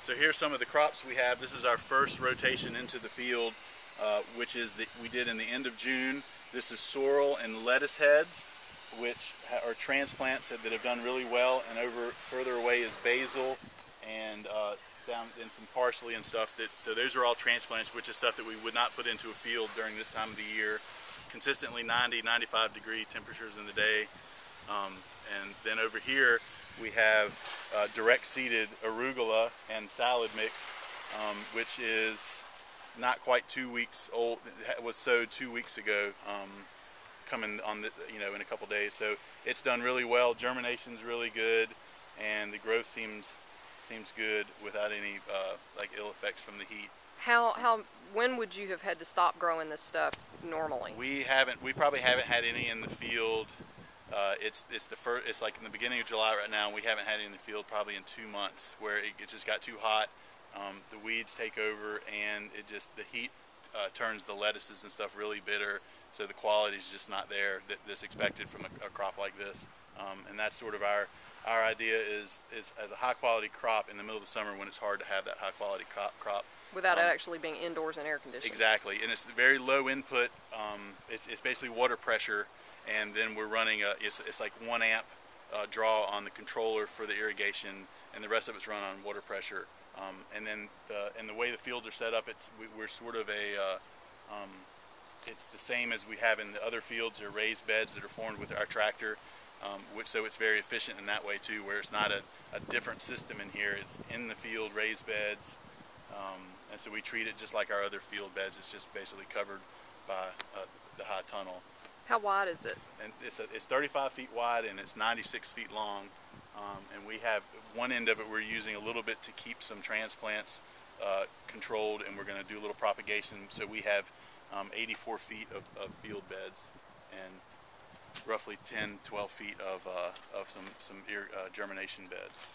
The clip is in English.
So here's some of the crops we have. This is our first rotation into the field, which is we did in the end of June. This is sorrel and lettuce heads, which are transplants that have done really well. And over further away is basil and down in some parsley and stuff. So those are all transplants, which is stuff that we would not put into a field during this time of the year. Consistently 90, 95 degree temperatures in the day. And then over here we have direct seeded arugula and salad mix, which is not quite 2 weeks old. It was sowed 2 weeks ago, coming on the, in a couple days. So it's done really well. Germination's really good, and the growth seems good without any like ill effects from the heat. When would you have had to stop growing this stuff normally? We probably haven't had any in the field. It's like in the beginning of July right now. We haven't had any in the field probably in 2 months, where it just got too hot. The weeds take over, and the heat turns the lettuces and stuff really bitter. So the quality is just not there that's expected from a crop like this. And that's sort of our idea is as a high quality crop in the middle of the summer when it's hard to have that high quality crop. Without it actually being indoors and air conditioned. Exactly, and it's very low input. It's basically water pressure, and then we're running it's like 1 amp draw on the controller for the irrigation, and the rest of it's run on water pressure. And then the way the fields are set up, we're sort of it's the same as we have in the other fields. They're raised beds that are formed with our tractor, so it's very efficient in that way too, where it's not a different system in here. It's in the field raised beds. And so we treat it just like our other field beds. It's just basically covered by the high tunnel. How wide is it? And it's 35 feet wide, and it's 96 feet long. And we have one end of it we're using a little bit to keep some transplants controlled, and we're going to do a little propagation. So we have 84 feet of field beds and roughly 10, 12 feet of some germination beds.